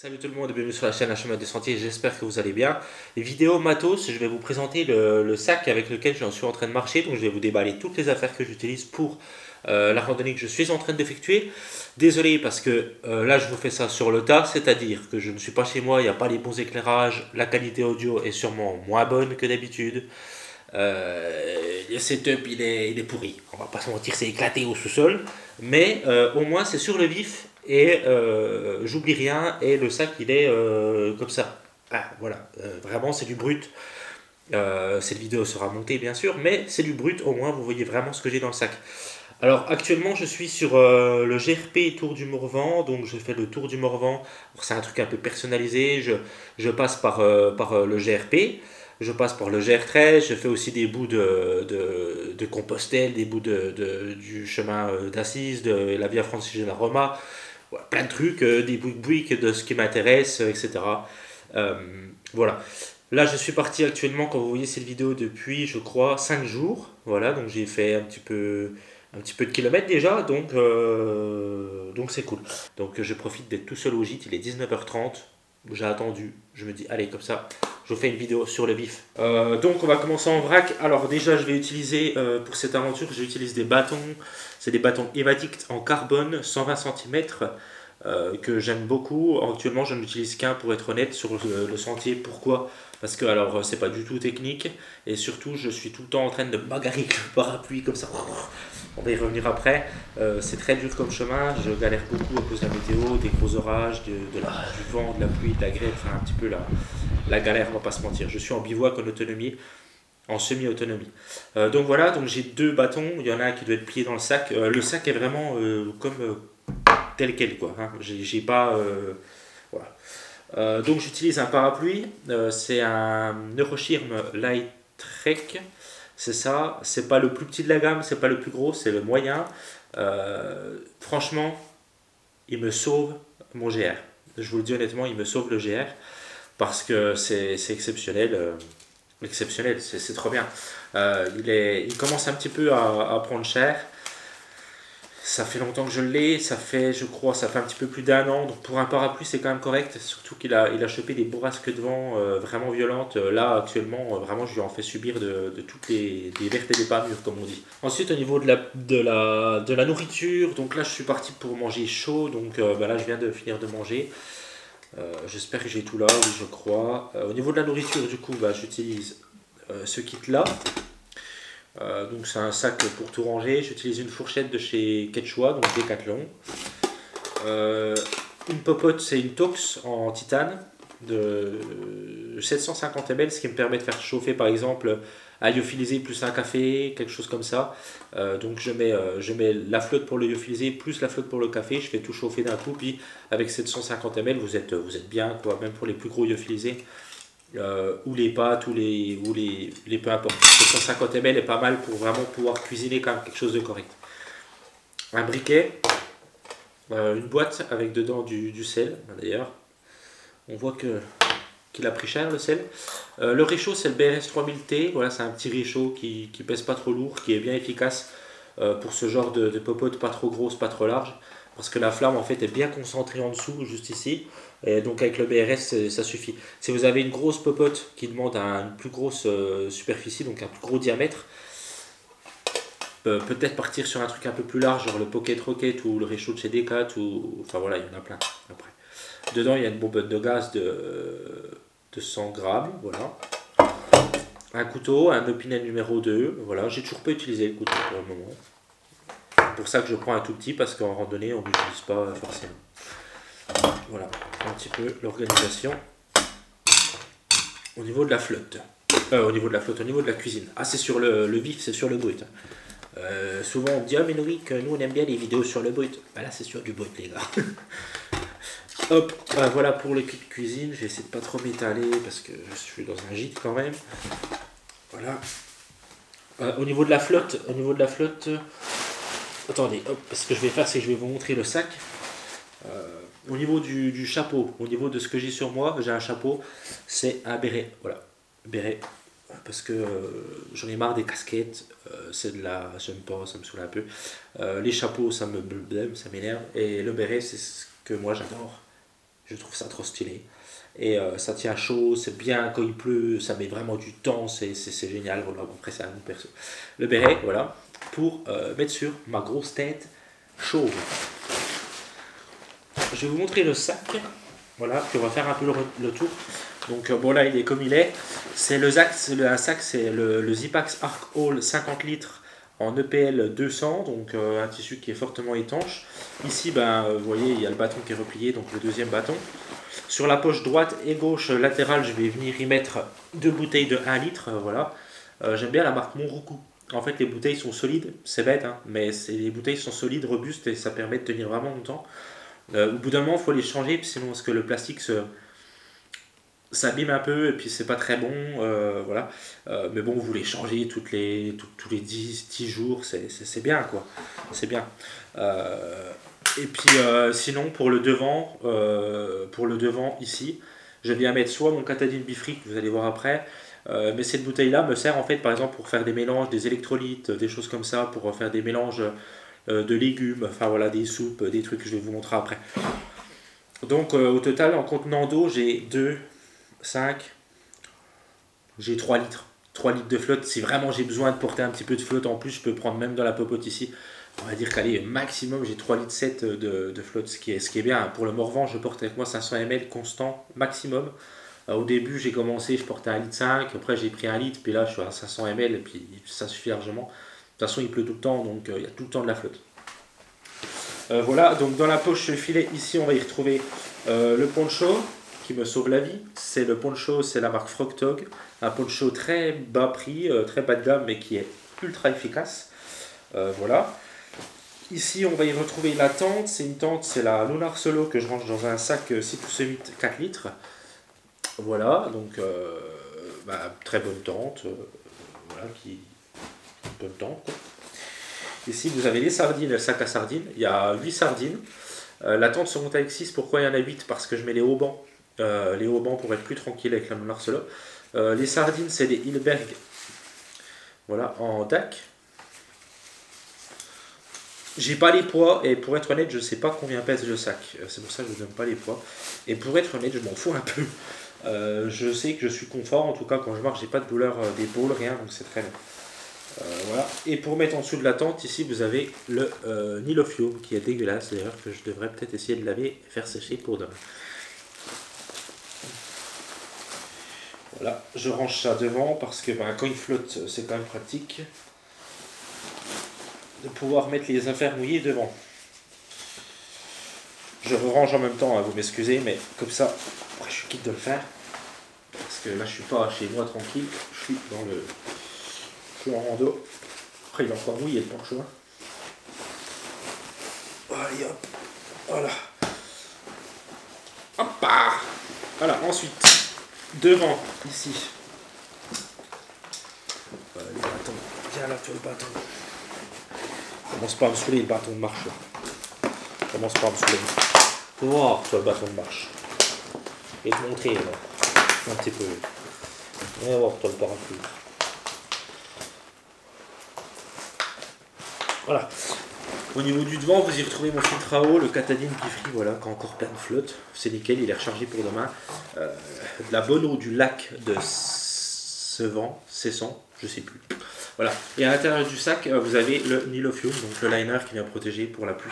Salut tout le monde et bienvenue sur la chaîne Un Chemin des Sentiers, j'espère que vous allez bien. Les vidéos matos, je vais vous présenter le sac avec lequel je suis en train de marcher, donc je vais vous déballer toutes les affaires que j'utilise pour la randonnée que je suis en train d'effectuer. Désolé parce que là je vous fais ça sur le tas, c'est-à-dire que je ne suis pas chez moi, il n'y a pas les bons éclairages, la qualité audio est sûrement moins bonne que d'habitude. Le setup il est pourri, on va pas se mentir, c'est éclaté au sous-sol, mais au moins c'est sur le vif et j'oublie rien et le sac il est comme ça. Ah, voilà, vraiment c'est du brut. Cette vidéo sera montée bien sûr, mais c'est du brut, au moins vous voyez vraiment ce que j'ai dans le sac. Alors actuellement je suis sur le GRP Tour du Morvan, donc je fais le Tour du Morvan. C'est un truc un peu personnalisé, je passe par le GRP, je passe par le GR13, je fais aussi des bouts de Compostelle, des bouts du chemin d'Assise, de la Via Francigena Roma, voilà, plein de trucs, des bouyques de ce qui m'intéresse, etc. Euh, voilà. Là, je suis parti actuellement, quand vous voyez cette vidéo, depuis, je crois, 5 jours. Voilà, donc j'ai fait un petit peu de kilomètres déjà, donc c'est cool. Donc je profite d'être tout seul au gîte, il est 19h30. J'ai attendu, je me dis, allez, comme ça, je vous fais une vidéo sur le vif. Donc on va commencer en vrac. Alors déjà, je vais utiliser, pour cette aventure, j'utilise des bâtons. C'est des bâtons Evadict en carbone, 120 cm, que j'aime beaucoup. Actuellement, je n'utilise qu'un pour être honnête sur le sentier. Pourquoi? Parce que alors c'est pas du tout technique et surtout je suis tout le temps en train de bagarrer avec le parapluie comme ça. On va y revenir après. C'est très dur comme chemin, je galère beaucoup à cause de la météo, des gros orages, du vent, de la pluie, de la grêle, enfin un petit peu la galère, on va pas se mentir. Je suis en bivouac en autonomie, en semi-autonomie. Donc voilà, donc j'ai deux bâtons, il y en a un qui doit être plié dans le sac. Le sac est vraiment comme tel quel quoi. Hein. J'ai pas voilà. Donc j'utilise un parapluie, c'est un Euroschirm Light Trek, c'est ça, c'est pas le plus petit de la gamme, c'est pas le plus gros, c'est le moyen. Franchement, il me sauve mon GR. Je vous le dis honnêtement, il me sauve le GR parce que c'est exceptionnel. Exceptionnel, c'est trop bien. Il commence un petit peu à prendre cher. Ça fait longtemps que je l'ai, ça fait, je crois, ça fait un petit peu plus d'un an. Donc pour un parapluie, c'est quand même correct. Surtout il a chopé des bourrasques de vent vraiment violentes. Là, actuellement, vraiment, je lui en fais subir de toutes des vertes et des pas mûres, comme on dit. Ensuite, au niveau de la nourriture, donc là, je suis parti pour manger chaud. Donc là, je viens de finir de manger. J'espère que j'ai tout là, oui, je crois. Au niveau de la nourriture, du coup, j'utilise ce kit-là. Donc c'est un sac pour tout ranger. J'utilise une fourchette de chez Quechua, donc Decathlon. Une popote, c'est une Tox en titane de 750 ml, ce qui me permet de faire chauffer par exemple un lyophilisé plus un café, quelque chose comme ça. Donc je mets la flotte pour le lyophilisé plus la flotte pour le café, je fais tout chauffer d'un coup, puis avec 750 ml vous êtes bien, quoi, même pour les plus gros lyophilisés. Ou les pâtes, ou les peu importe. 750 ml est pas mal pour vraiment pouvoir cuisiner quand même quelque chose de correct. Un briquet, une boîte avec dedans du sel, d'ailleurs. On voit qu'il a pris cher le sel. Le réchaud, c'est le BRS 3000T. Voilà, c'est un petit réchaud qui pèse pas trop lourd, qui est bien efficace pour ce genre de popote pas trop grosse, pas trop large. Parce que la flamme en fait est bien concentrée en dessous, juste ici. Et donc avec le BRS, ça suffit. Si vous avez une grosse popote qui demande une plus grosse superficie, donc un plus gros diamètre, peut-être partir sur un truc un peu plus large, genre le Pocket Rocket ou le réchaud de chez Decat, ou enfin voilà, il y en a plein après. Dedans, il y a une bombe de gaz de 100 grammes, voilà. Un couteau, un Opinel numéro 2, voilà. J'ai toujours pas utilisé le couteau pour le moment. C'est pour ça que je prends un tout petit, parce qu'en randonnée, on n'utilise pas forcément. Voilà, un petit peu l'organisation. Au niveau de la flotte. Au niveau de la cuisine. Ah, c'est sur le vif, c'est sur le brut. Souvent on me dit, ah mais Loïc, nous on aime bien les vidéos sur le brut. Bah là c'est sur du brut les gars. Hop, voilà pour le kit cuisine. Je vais essayer de pas trop m'étaler parce que je suis dans un gîte quand même. Voilà. Au niveau de la flotte, attendez, hop, ce que je vais faire, c'est que je vais vous montrer le sac. Au niveau du chapeau, au niveau de ce que j'ai sur moi, j'ai un chapeau, c'est un béret, voilà, béret, parce que j'en ai marre des casquettes, c'est de la, j'aime pas, ça me saoule un peu. Les chapeaux, ça me blême, ça m'énerve, et le béret, c'est ce que moi j'adore. Je trouve ça trop stylé. Et ça tient chaud, c'est bien quand il pleut, ça met vraiment du temps, c'est génial. Voilà, bon, après c'est un goût perso. Le béret, voilà, pour mettre sur ma grosse tête chauve. Je vais vous montrer le sac. Voilà, puis on va faire un peu le tour. Donc bon là il est comme il est. C'est un sac, c'est le Zipax Arc All 50 litres en EPL 200, donc un tissu qui est fortement étanche. Ici, ben, vous voyez, il y a le bâton qui est replié, donc le deuxième bâton. Sur la poche droite et gauche latérale, je vais venir y mettre 2 bouteilles de 1 litre. Voilà. J'aime bien la marque Monroku. En fait, les bouteilles sont solides, c'est bête, hein, mais les bouteilles sont solides, robustes et ça permet de tenir vraiment longtemps. Au bout d'un moment, il faut les changer, sinon parce que le plastique s'abîme un peu et puis c'est pas très bon. Voilà. Mais bon, vous les changez tous les 10 jours, c'est bien quoi. C'est bien. Et puis sinon pour le devant ici, je viens mettre soit mon Katadyn Bifric, vous allez voir après, mais cette bouteille là me sert en fait par exemple pour faire des mélanges, des électrolytes, des choses comme ça, pour faire des mélanges de légumes, enfin voilà, des soupes, des trucs que je vais vous montrer après. Donc au total en contenant d'eau j'ai 2, 5, j'ai 3 litres. 3 litres de flotte. Si vraiment j'ai besoin de porter un petit peu de flotte en plus, je peux prendre même dans la popote ici. On va dire qu'allez, maximum j'ai 3 litres 7 de flotte, ce qui est bien. Pour le Morvan, je porte avec moi 500 ml constant, maximum. Au début, j'ai commencé, je portais 1 litre 5, après j'ai pris 1 litre, puis là je suis à 500 ml, et puis ça suffit largement. De toute façon, il pleut tout le temps, donc il y a tout le temps de la flotte. Voilà, donc dans la poche filet, ici, on va y retrouver le poncho qui me sauve la vie. C'est le poncho, c'est la marque Frogtog. Un poncho très bas prix, très bas de gamme, mais qui est ultra efficace. Voilà. Ici, on va y retrouver la tente. C'est une tente, c'est la Lunar Solo que je range dans un sac 6 pouces 8 4 litres. Voilà, donc très bonne tente. Voilà, bonne tente, quoi. Ici, vous avez les sardines, le sac à sardines. Il y a 8 sardines. La tente se monte avec 6. Pourquoi il y en a 8? Parce que je mets les hauts bancs. Les hauts bancs pour être plus tranquille avec la Lunar Solo. Les sardines, c'est des Hilberg. Voilà, en DAC. J'ai pas les poids et pour être honnête, je sais pas combien pèse le sac. C'est pour ça que je ne donne pas les poids. Et pour être honnête, je m'en fous un peu. Je sais que je suis confort, en tout cas quand je marche, j'ai pas de douleur d'épaule, rien, donc c'est très bien. Voilà. Et pour mettre en dessous de la tente, ici vous avez le Nilofium qui est dégueulasse d'ailleurs, que je devrais peut-être essayer de laver et faire sécher pour demain. Voilà, je range ça devant parce que quand il flotte, c'est quand même pratique de pouvoir mettre les affaires mouillées devant. Je range en même temps, hein, vous m'excusez, mais comme ça, après je suis quitte de le faire. Parce que là je suis pas chez moi tranquille, je suis en rando. Après il est encore mouillé le poncho. Allez hop, voilà. Hop ah. Voilà, ensuite, devant, ici. Les bâtons, viens là, tu vois le bâton. Commence pas à me saouler le bâton de marche. Commence pas à me saouler. Faut voir, tu vois le bâton de marche. Et te montrer là. Un petit peu. Viens voir toi le parapluie. Voilà. Au niveau du devant, vous y retrouvez mon filtre à eau, le Katadyn Bifric, voilà, qui a encore plein de flotte. C'est nickel, il est rechargé pour demain. De la bonne eau du lac de Sevan, je sais plus. Voilà. Et à l'intérieur du sac, vous avez le Nilofium, donc le liner qui vient protéger pour la pluie.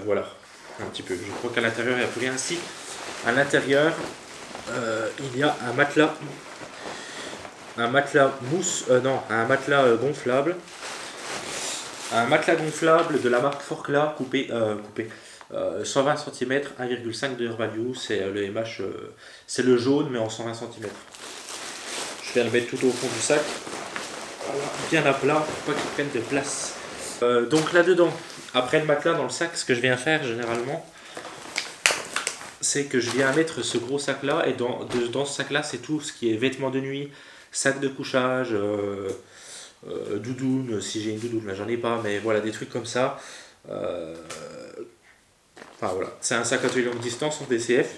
Voilà, un petit peu. Je crois qu'à l'intérieur, il n'y a plus rien. Si, à l'intérieur, il y a un matelas mousse, un matelas gonflable. Un matelas gonflable de la marque Forclaz coupé 120 cm, 1,5 de value, c'est le MH, c'est le jaune mais en 120 cm. Je vais le mettre tout au fond du sac, voilà, bien à plat pour pas qu'il prenne de place. Donc là-dedans, après le matelas dans le sac, ce que je viens faire généralement, c'est que je viens mettre ce gros sac là, et dans ce sac là c'est tout ce qui est vêtements de nuit, sac de couchage, doudoune, si j'ai une doudoune, là j'en ai pas, mais voilà, des trucs comme ça. Enfin voilà, c'est un sac à longue distance en DCF.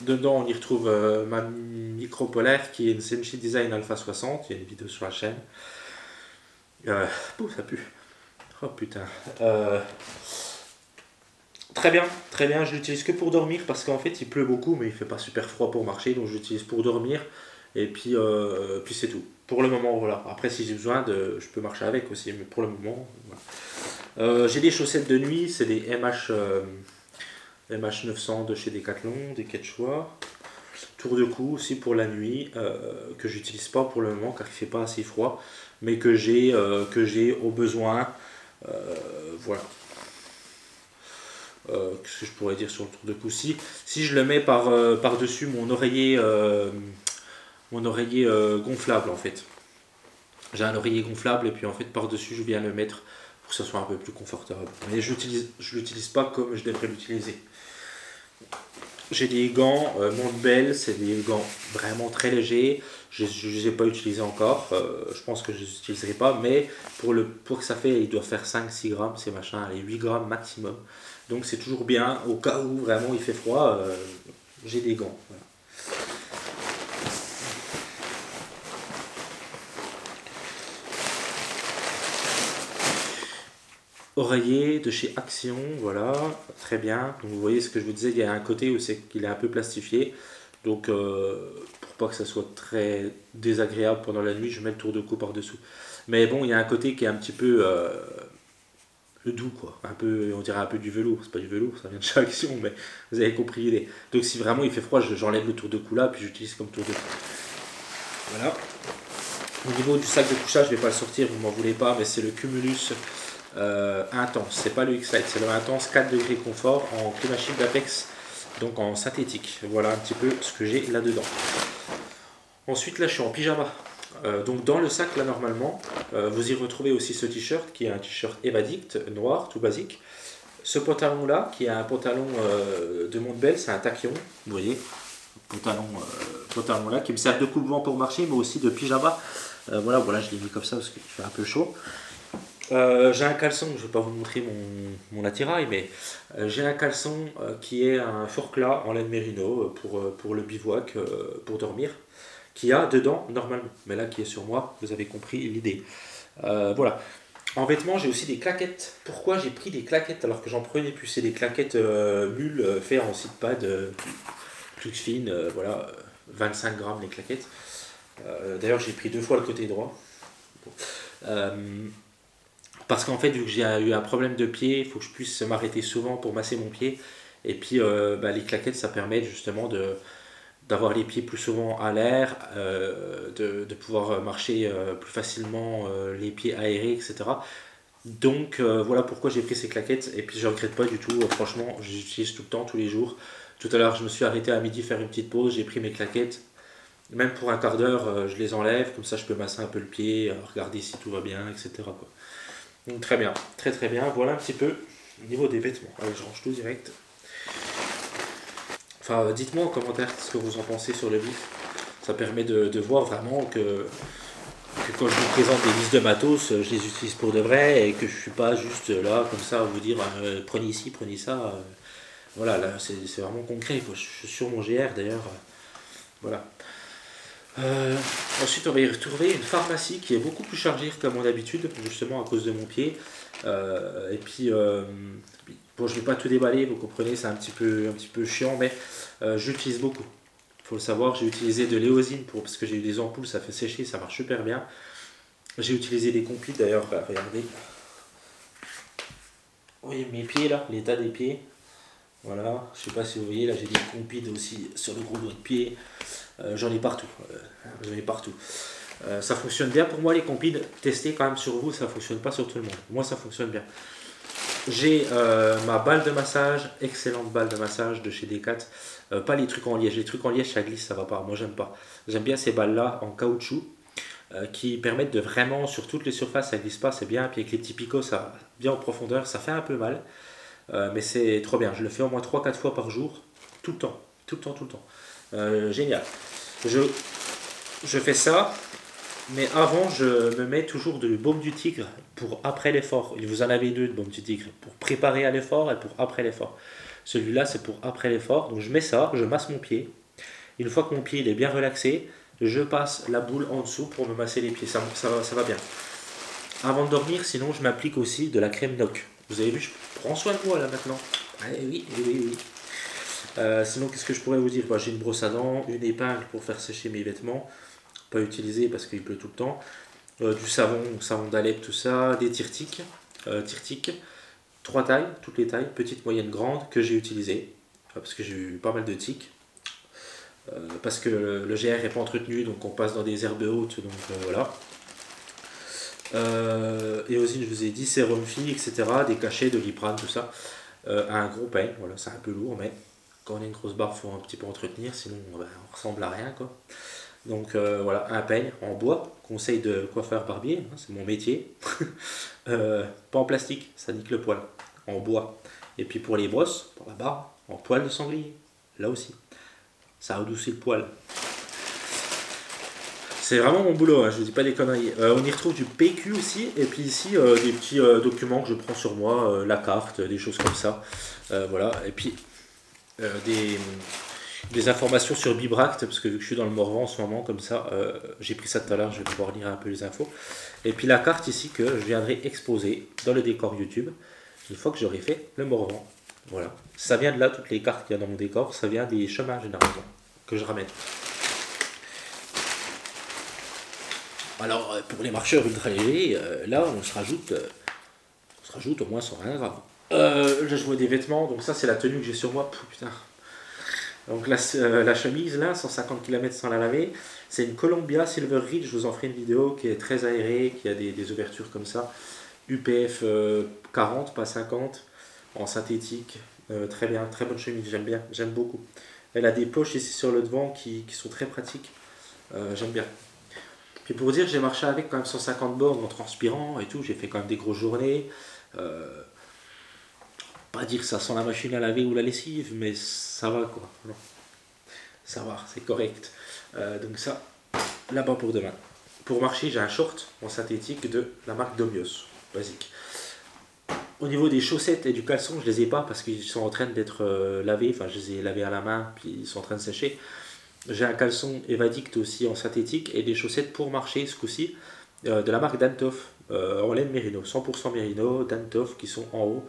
Dedans on y retrouve ma micro polaire qui est une Senshi Design Alpha 60, il y a une vidéo sur la chaîne. Ça pue. Oh putain. très bien, je l'utilise que pour dormir parce qu'en fait il pleut beaucoup mais il fait pas super froid pour marcher donc je l'utilise pour dormir et puis c'est tout. Pour le moment voilà, après si j'ai besoin je peux marcher avec aussi mais pour le moment voilà. J'ai des chaussettes de nuit, c'est des MH 900 de chez Decathlon, des Quechua. Tour de cou aussi pour la nuit que j'utilise pas pour le moment car il fait pas assez froid mais que j'ai au besoin. Voilà. Qu'est-ce que je pourrais dire sur le tour de cou, si je le mets par dessus mon oreiller gonflable en fait, j'ai un oreiller gonflable et puis en fait par dessus je viens le mettre pour que ça soit un peu plus confortable mais je l'utilise pas comme je devrais l'utiliser. J'ai des gants Montbell, c'est des gants vraiment très légers. Je ne les ai pas utilisés encore. Je pense que je ne les utiliserai pas. Mais pour que ça fait, il doit faire 5-6 grammes, ces machins, allez, 8 grammes maximum. Donc c'est toujours bien. Au cas où vraiment il fait froid, j'ai des gants. Voilà. Oreiller de chez Action, voilà, très bien. Donc vous voyez ce que je vous disais, il y a un côté où c'est qu'il est un peu plastifié. Donc pour pas que ça soit très désagréable pendant la nuit, je mets le tour de cou par-dessous. Mais bon, il y a un côté qui est un petit peu doux, quoi. Un peu, on dirait un peu du velours. C'est pas du velours, ça vient de chez Action, mais vous avez compris l'idée. Donc si vraiment il fait froid, j'enlève le tour de cou là, puis j'utilise comme tour de cou. Voilà. Au niveau du sac de couchage, je vais pas le sortir, vous m'en voulez pas, mais c'est le Cumulus Intense, c'est pas le X-Lite, c'est le Intense 4 degrés confort en Climachic d'Apex, donc en synthétique. Voilà un petit peu ce que j'ai là-dedans. Ensuite, là, je suis en pyjama. Donc dans le sac, là, normalement, vous y retrouvez aussi ce t-shirt, qui est un t-shirt Evadict, noir, tout basique. Ce pantalon-là, qui est un pantalon de Montbell, c'est un tachyon, vous voyez, pantalon là, qui me sert de coupe-vent pour marcher, mais aussi de pyjama. Voilà, je l'ai mis comme ça parce qu'il fait un peu chaud. J'ai un caleçon, je ne vais pas vous montrer mon attirail, mais j'ai un caleçon qui est un Forclaz en laine mérino pour le bivouac, pour dormir, qui a dedans normalement, mais là qui est sur moi, vous avez compris l'idée. Voilà. En vêtements, j'ai aussi des claquettes. Pourquoi j'ai pris des claquettes alors que j'en prenais plus? C'est des claquettes mules faites en site pad plus fines, voilà, 25 grammes les claquettes. D'ailleurs, j'ai pris 2 fois le côté droit. Parce qu'en fait, vu que j'ai eu un problème de pied, il faut que je puisse m'arrêter souvent pour masser mon pied. Et puis, les claquettes, ça permet justement d'avoir les pieds plus souvent à l'air, de pouvoir marcher plus facilement, les pieds aérés, etc. Donc, voilà pourquoi j'ai pris ces claquettes. Et puis, je ne regrette pas du tout. Franchement, je les utilise tout le temps, tous les jours. Tout à l'heure, je me suis arrêté à midi faire une petite pause. J'ai pris mes claquettes. Même pour un quart d'heure, je les enlève. Comme ça, je peux masser un peu le pied, regarder si tout va bien, etc. quoi. Donc très bien, très très bien. Voilà un petit peu au niveau des vêtements. Allez, je range tout direct. Enfin, dites-moi en commentaire ce que vous en pensez sur le vif. Ça permet de voir vraiment que quand je vous présente des listes de matos, je les utilise pour de vrai et que je suis pas juste là comme ça à vous dire prenez ici, prenez ça. Voilà, là c'est vraiment concret. Quoi. Je suis sur mon GR d'ailleurs. Voilà. Ensuite, on va y retrouver une pharmacie qui est beaucoup plus chargée que mon habitude, justement à cause de mon pied. Et puis, bon, je ne vais pas tout déballer, vous comprenez, c'est un petit peu chiant, mais j'utilise beaucoup. Il faut le savoir, j'ai utilisé de l'éosine parce que j'ai eu des ampoules, ça fait sécher, ça marche super bien. J'ai utilisé des compites d'ailleurs, regardez. Vous voyez mes pieds là, l'état des pieds. Voilà, je sais pas si vous voyez, là j'ai des compites aussi sur le gros doigt de pied. J'en ai partout. Ça fonctionne bien pour moi les compites. Testez quand même sur vous, ça fonctionne pas sur tout le monde. Moi ça fonctionne bien. J'ai ma balle de massage, excellente balle de massage de chez Decat. Pas les trucs en liège. Les trucs en liège ça glisse, ça va pas. Moi j'aime pas. J'aime bien ces balles là en caoutchouc qui permettent de vraiment sur toutes les surfaces ça glisse pas, c'est bien. Puis avec les petits picots ça bien en profondeur, ça fait un peu mal. Mais c'est trop bien, je le fais au moins 3-4 fois par jour, tout le temps. Génial. Je fais ça, mais avant je me mets toujours de baume du tigre pour après l'effort. Vous en avez 2 de baume du tigre, pour préparer à l'effort et pour après l'effort. Celui-là c'est pour après l'effort, donc je mets ça, je masse mon pied. Une fois que mon pied il est bien relaxé, je passe la boule en dessous pour me masser les pieds, ça va bien. Avant de dormir, sinon je m'applique aussi de la crème NOC. Vous avez vu, je prends soin de moi là maintenant. Oui, oui, oui, oui. Sinon, qu'est-ce que je pourrais vous dire? Bah, j'ai une brosse à dents, une épingle pour faire sécher mes vêtements, pas utilisée parce qu'il pleut tout le temps. Du savon, savon d'Alep, tout ça, des tirtiques, trois tailles, toutes les tailles, petite, moyenne, grande, que j'ai utilisé parce que j'ai eu pas mal de tiques. Parce que le GR n'est pas entretenu, donc on passe dans des herbes hautes, donc voilà. Et aussi, je vous ai dit, sérum fille, etc., des cachets, de Liprane, tout ça. Un gros peigne, voilà, c'est un peu lourd, mais quand on a une grosse barbe, il faut un petit peu entretenir, sinon ben, on ressemble à rien, quoi. Donc voilà, un peigne en bois, conseil de coiffeur barbier, hein, c'est mon métier. Pas en plastique, ça nique le poil, en bois. Et puis pour les brosses, pour la barbe, en poil de sanglier, là aussi. Ça adoucit le poil. C'est vraiment mon boulot, hein, je ne dis pas des conneries. On y retrouve du PQ aussi, et puis ici des petits documents que je prends sur moi, la carte, des choses comme ça. Voilà, et puis des informations sur Bibract, parce que vu que je suis dans le Morvan en ce moment, comme ça, j'ai pris ça tout à l'heure, je vais pouvoir lire un peu les infos. Et puis la carte ici que je viendrai exposer dans le décor YouTube, une fois que j'aurai fait le Morvan. Voilà, ça vient de là, toutes les cartes qu'il y a dans mon décor, ça vient des chemins généralement, que je ramène. Alors pour les marcheurs ultra légers, là on se rajoute au moins 120 grammes. Là je vois des vêtements, donc ça c'est la tenue que j'ai sur moi. Putain. Donc la chemise là, 150 km sans la laver, c'est une Columbia Silver Ridge, je vous en ferai une vidéo qui est très aérée, qui a des ouvertures comme ça. UPF 40, pas 50, en synthétique, très bien, très bonne chemise, j'aime bien, j'aime beaucoup. Elle a des poches ici sur le devant qui sont très pratiques, j'aime bien. Puis pour vous dire, j'ai marché avec quand même 150 bornes en transpirant et tout, j'ai fait quand même des grosses journées. Pas dire que ça sent la machine à laver ou la lessive, mais ça va quoi. Non, ça va, c'est correct. Donc ça, là-bas pour demain. Pour marcher, j'ai un short en synthétique de la marque Domios, basique. Au niveau des chaussettes et du caleçon, je les ai pas parce qu'ils sont en train d'être lavés. Enfin, je les ai lavés à la main, puis ils sont en train de sécher. J'ai un caleçon Evadict aussi en synthétique et des chaussettes pour marcher ce coup-ci de la marque Dantoff en laine mérino, 100% mérino, Dantoff qui sont en haut,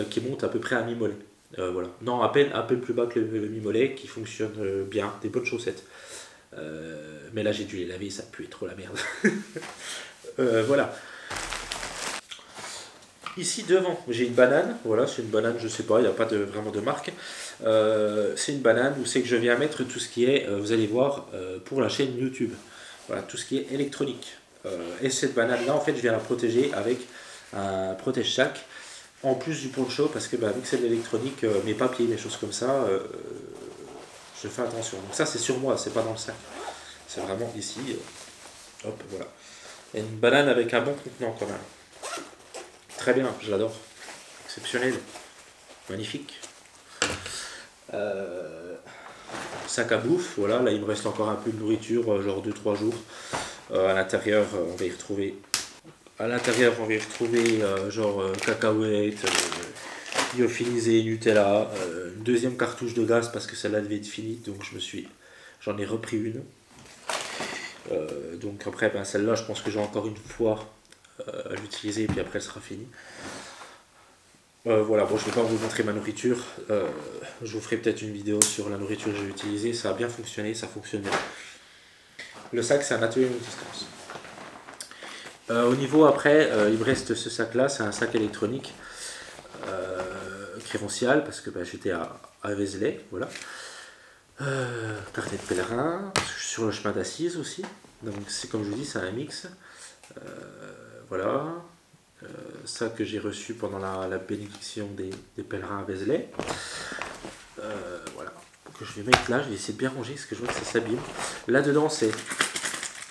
qui montent à peu près à mi-mollet. Voilà. Non, à peine plus bas que le mi-mollet, qui fonctionne bien, des bonnes chaussettes. Mais là j'ai dû les laver, ça pue trop la merde. Voilà. Ici devant, j'ai une banane. Voilà, c'est une banane, je sais pas, il n'y a pas vraiment de marque. C'est une banane où c'est que je viens mettre tout ce qui est, vous allez voir, pour la chaîne YouTube. Voilà, tout ce qui est électronique. Et cette banane-là, en fait, je viens la protéger avec un protège-sac. En plus du poncho, parce que bah, vu que c'est de l'électronique, mes papiers, mes choses comme ça, je fais attention. Donc ça, c'est sur moi, c'est pas dans le sac. C'est vraiment ici. Hop, voilà. Et une banane avec un bon contenant quand même. Très bien, je l'adore. Exceptionnel. Magnifique. Sac à bouffe, voilà. Là, il me reste encore un peu de nourriture, genre 2-3 jours. À l'intérieur, on va y retrouver. À l'intérieur, on va y retrouver genre cacahuètes, lyophilisé, Nutella, une deuxième cartouche de gaz parce que celle-là devait être finie, donc j'en ai repris une. Donc après, ben, celle-là, je pense que j'ai encore une fois à l'utiliser et puis après elle sera finie. Voilà, bon, je ne vais pas vous montrer ma nourriture. Je vous ferai peut-être une vidéo sur la nourriture que j'ai utilisée. Ça a bien fonctionné, ça fonctionne bien. Le sac, c'est un atelier longue distance. Au niveau après, il me reste ce sac-là, c'est un sac électronique crédential parce que bah, j'étais à Vézelay, voilà. Carnet de pèlerin, je suis sur le chemin d'Assise aussi. Donc c'est comme je vous dis, c'est un mix. Voilà. Ça que j'ai reçu pendant la bénédiction des pèlerins à Vézelay. Voilà. Que je vais mettre là, je vais essayer de bien ranger parce que je vois que ça s'abîme. Là dedans c'est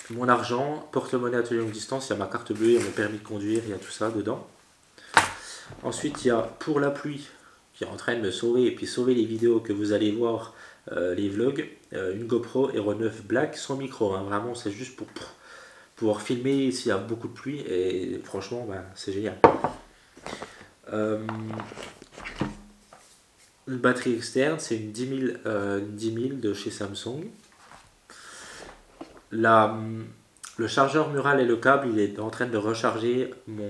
mon argent, porte-monnaie atelier longue distance, il y a ma carte bleue, il y a mon permis de conduire, il y a tout ça dedans. Ensuite il y a pour la pluie qui est en train de me sauver et puis sauver les vidéos que vous allez voir, les vlogs, une GoPro Hero 9 Black sans micro, hein. Vraiment c'est juste pour pouvoir filmer s'il y a beaucoup de pluie et franchement ben, c'est génial. Une batterie externe, c'est une 10 000 de chez Samsung. Le chargeur mural et le câble, il est en train de recharger mon...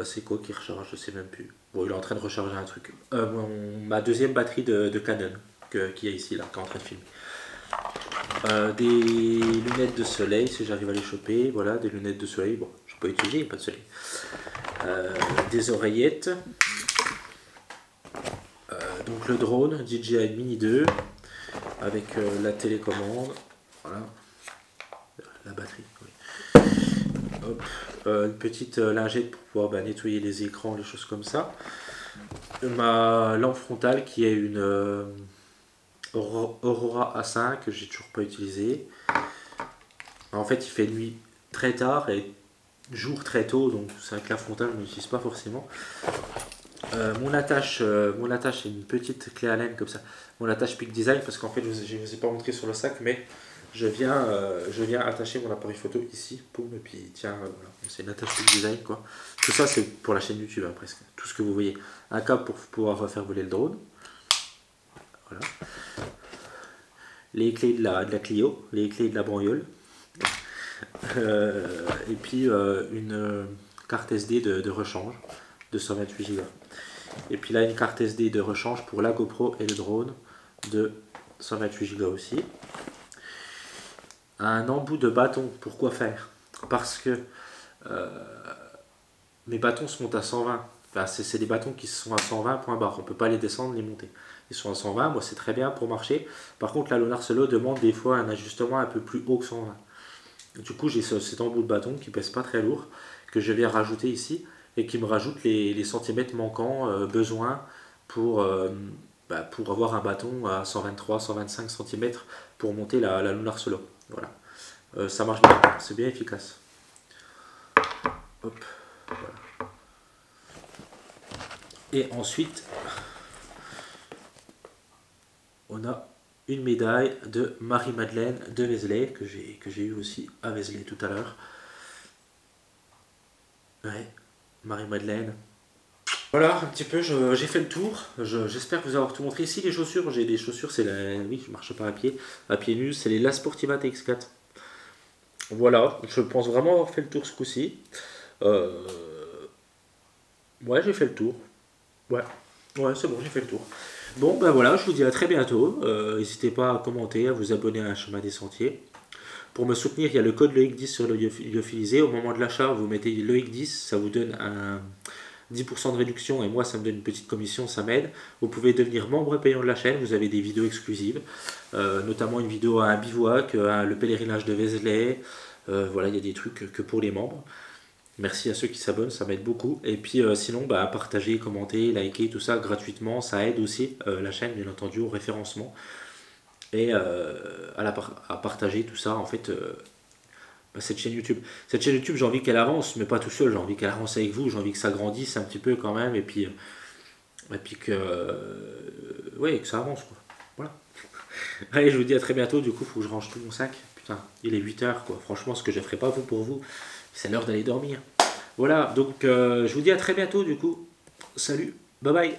c'est quoi qui recharge? Je sais même plus. Bon, il est en train de recharger un truc. Ma deuxième batterie de Canon qui est ici, là, qui est en train de filmer. Des lunettes de soleil, si j'arrive à les choper. Voilà, des lunettes de soleil. Bon, je peux pas utiliser, il n'y a pas de soleil. Des oreillettes. Donc le drone DJI Mini 2 avec la télécommande. Voilà. La batterie, oui. Hop. Une petite lingette pour pouvoir nettoyer les écrans, les choses comme ça. Ma lampe frontale qui est une Aurora A5 que j'ai toujours pas utilisée. En fait, il fait nuit très tard et jour très tôt, donc c'est avec la frontale, je n'utilise pas forcément. Mon attache est une petite clé Allen comme ça. Mon attache Peak Design, parce qu'en fait, je ne vous ai pas montré sur le sac, mais je viens attacher mon appareil photo ici, poum, et puis tiens, voilà, c'est une attache Peak Design quoi. Tout ça, c'est pour la chaîne YouTube, hein, presque. Tout ce que vous voyez. Un câble pour pouvoir faire voler le drone. Voilà. Les clés de la Clio, les clés de la branliole. Et puis une carte SD de rechange de 128 Go. Et puis là, une carte SD de rechange pour la GoPro et le drone de 128 Go aussi. Un embout de bâton, pourquoi faire? Parce que mes bâtons sont à 120. Enfin, c'est des bâtons qui sont à 120 point barre. On ne peut pas les descendre, les monter. Ils sont à 120, moi c'est très bien pour marcher. Par contre, la Lunar Solo demande des fois un ajustement un peu plus haut que 120. Du coup, j'ai cet embout de bâton qui pèse pas très lourd, que je viens rajouter ici, et qui me rajoute les centimètres manquants besoin pour avoir un bâton à 123-125 cm pour monter la Lunar Solo. Voilà. Ça marche bien, c'est bien efficace. Hop, voilà. Et ensuite, on a une médaille de Marie-Madeleine de Vézelay, que j'ai eu aussi à Vézelay tout à l'heure. Ouais, Marie-Madeleine. Voilà, un petit peu, j'ai fait le tour. J'espère vous avoir tout montré. Ici, les chaussures, j'ai des chaussures, c'est la... Oui, je marche pas à pied nus, c'est les La Sportiva TX4. Voilà, je pense vraiment avoir fait le tour ce coup-ci. Ouais, j'ai fait le tour. Ouais, ouais, c'est bon, j'ai fait le tour. Bon, ben voilà, je vous dis à très bientôt. N'hésitez pas à commenter, à vous abonner à un chemin des sentiers. Pour me soutenir, il y a le code LOIC10 sur le Lyophilisé. Au moment de l'achat, vous mettez LOIC10, ça vous donne un 10% de réduction et moi, ça me donne une petite commission, ça m'aide. Vous pouvez devenir membre payant de la chaîne, vous avez des vidéos exclusives, notamment une vidéo à un bivouac, le pèlerinage de Vézelay. Voilà, il y a des trucs que pour les membres. Merci à ceux qui s'abonnent, ça m'aide beaucoup. Et puis sinon, partagez, commentez, likez, tout ça gratuitement, ça aide aussi la chaîne, bien entendu, au référencement. Et à partager tout ça, en fait, cette chaîne YouTube. Cette chaîne YouTube, j'ai envie qu'elle avance, mais pas tout seul, j'ai envie qu'elle avance avec vous, j'ai envie que ça grandisse un petit peu quand même, et puis que, ouais, que ça avance, quoi. Voilà. Allez, je vous dis à très bientôt, du coup, il faut que je range tout mon sac. Putain, il est 8 h, quoi. Franchement, ce que je ne ferai pas pour vous, c'est l'heure d'aller dormir. Voilà, donc je vous dis à très bientôt, du coup. Salut, bye bye.